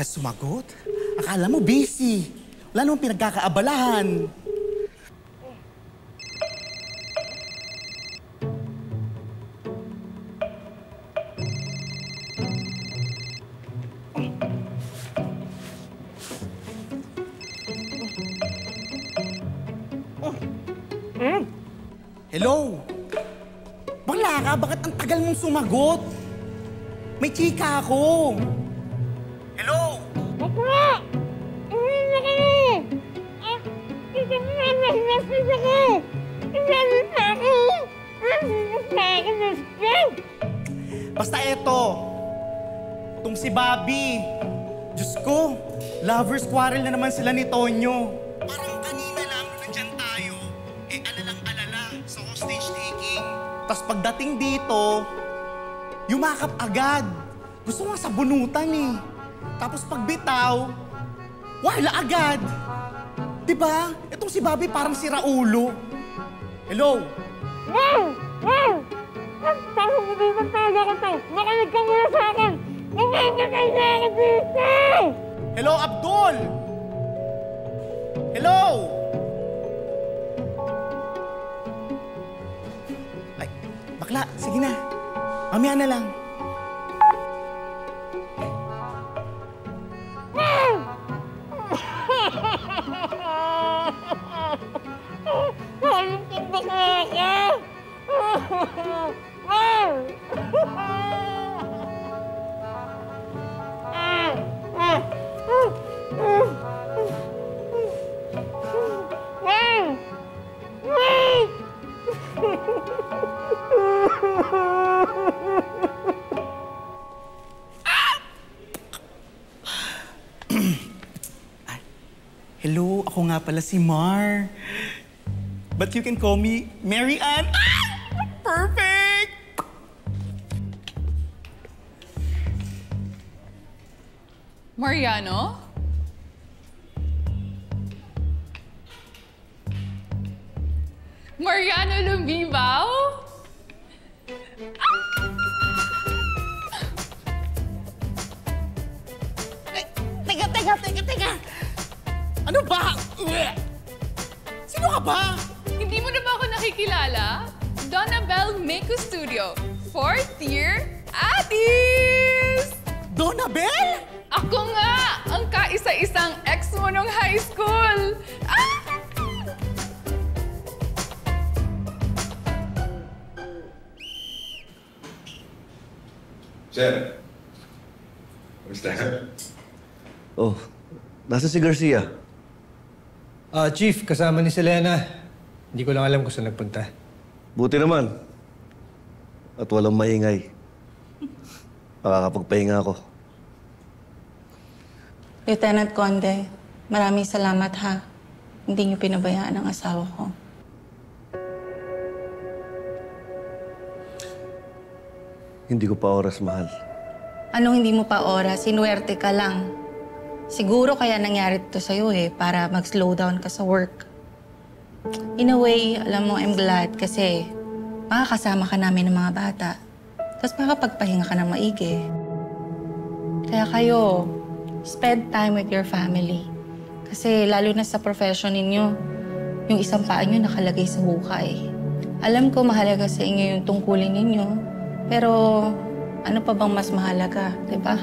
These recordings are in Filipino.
sumagot? Akala mo busy. Wala namang pinagkakaabalahan. Hello? Wala ka? Bakit ang tagal mong sumagot? May chika ako. Hello? Bakla! Uwi na kayo! Isa mo na nag-message ako! Isalit na ako! Nasilit na ako ng stress! Basta eto. Itong si Bobby. Diyos ko, lovers quarrel na naman sila ni Tonyo. Parang kanina lang nandyan tayo, alalang-alala sa hostage taking. Tapos pagdating dito, yumakap agad. Gusto nga sa bunutan eh. Tapos pagbitaw, wala agad. Diba? Itong si Bobby parang si Raulo. Hello? Wow! Wow! Parang hindi mo talaga ko to! Nakinig ka muna sa akin! Umakakay na ako dito! Hello, Abdul! Hello! Ay, bakla, sige na. Mamaya na lang. Ayun, tignan ko ako! Hello, ako nga pala si Mar. But you can call me Mary Ann. Perfect! Mariano? Mariano Lumbibaw? Teka! Ano ba? Sino ka ba? Hindi mo na ba ako nakikilala? Donabel Meku Studio, 4th year Atis! Donabel? Ako nga! Ang kaisa-isang ex mo nung high school! Ah! Sir. Kamusta? Oh, nasa si Garcia? Chief, kasama ni Selena. Hindi ko lang alam kung saan nagpunta. Buti naman. At walang maingay. Makakapagpahinga ako. Lieutenant Conde, maraming salamat ha. Hindi niyo pinabayaan ang asawa ko. Hindi ko pa oras, mahal. Anong hindi mo pa oras? Sinuwerte ka lang. Siguro kaya nangyari ito sa'yo para mag-slow down ka sa work. In a way, alam mo, I'm glad kasi makakasama ka namin ng mga bata. Tapos makapagpahinga ka ng maigi. Kaya kayo, spend time with your family. Kasi lalo na sa profession ninyo, yung isang paa nyo nakalagay sa hukay. Alam ko mahalaga sa inyo yung tungkulin ninyo, pero ano pa bang mas mahalaga, di ba?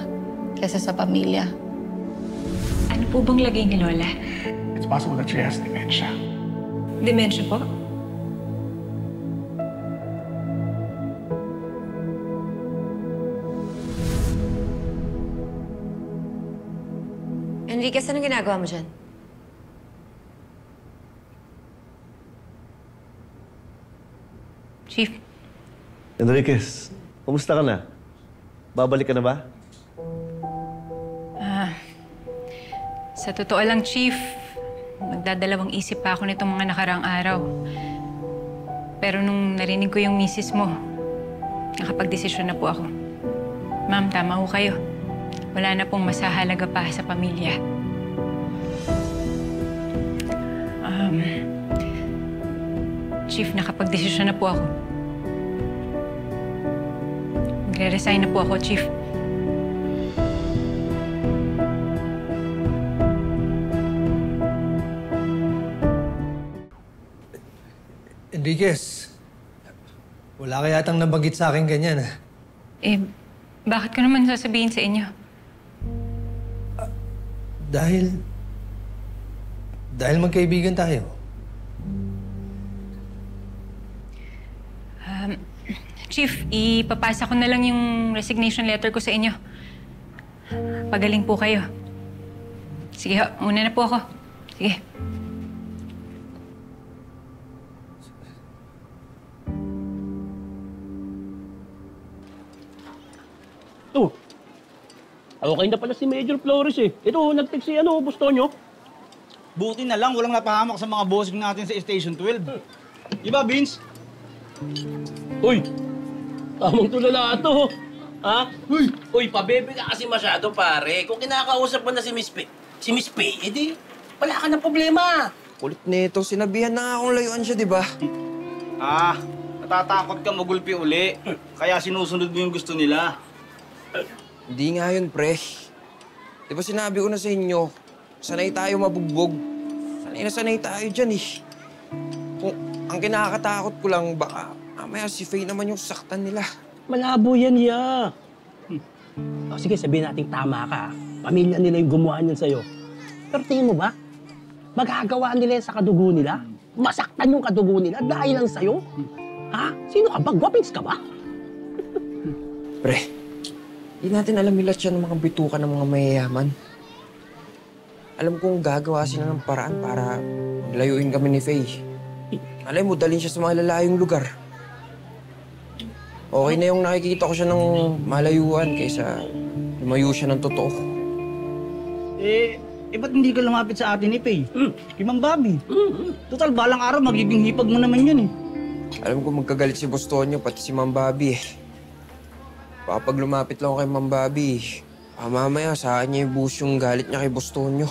Kesa sa pamilya. Ano po bang lagay ni Lola? It's possible that she has dementia. Dementia po? Enriquez, anong ginagawa mo dyan? Chief, Enriquez, kumusta ka na? Babalik ka na ba? sa totoo lang, Chief, nagdadalawang isip pa ako nitong mga nakaraang araw. Pero nung narinig ko yung misis mo, nakapagdesisyon na po ako. Ma'am, tama ho kayo. Wala na pong masahalaga pa sa pamilya. Chief, nakapagdesisyon na po ako. Magre-resign na po ako, Chief. Enriquez, wala ka yatang nabanggit sa akin ganyan, ha? Eh, bakit ko naman sasabihin sa inyo? Dahil magkaibigan tayo. Chief, ipapasa ko na lang yung resignation letter ko sa inyo. Pagaling po kayo. Sige, una na po ako. Sige. Ito. Okay na pala si Major Flores eh. Ito, nag-text si Bustonyo. Buti na lang, walang napahamak sa mga bossing natin sa Station 12. Diba, Vince? Uy, tamang tulala ito. Ha? Uy, pabebe ka kasi masyado, pare. Kung kinakausap mo na si Miss P, edi wala ka ng problema. Kulit nito, sinabihan na akong layuan siya, di ba? Natatakot ka magulpi uli. Kaya sinusunod mo yung gusto nila. Hindi nga yun, pre. Di ba sinabi ko na sa inyo, sanay tayo mabugbog. Sanay tayo dyan eh. Kung ang kinakatakot ko lang, baka mamaya si Faye naman yung saktan nila. Malabo yan, ya. O, sige, sabihin natin tama ka. Pamilya nila yung gumawa niyan sa'yo. Pero tingin mo ba, magagawa nila yan sa kadugo nila? Masaktan yung kadugo nila dahil lang sa'yo? Ha? Sino ka ba? Gwapings ka ba? Pre, di natin alam nila siya ng mga bituka ng mga mayayaman. Alam kong gagawa sila ng paraan para layuin kami ni Faye. Alam mo, dalhin siya sa mga lalayong lugar. Okay na yung nakikita ko siya ng malayuan kaysa lumayo siya ng totoo. Ba't hindi ka lumapit sa atin ni Faye? Kay Ma'am Bobby. Total, balang araw magiging hipag mo naman yun eh. Alam ko magkagalit si Bustonyo, pati si Ma'am Bobby eh. Baka pag lumapit lang ako kay Ma'am Bobby, mamaya saan niya ibuhos yung galit niya kay Bustonyo.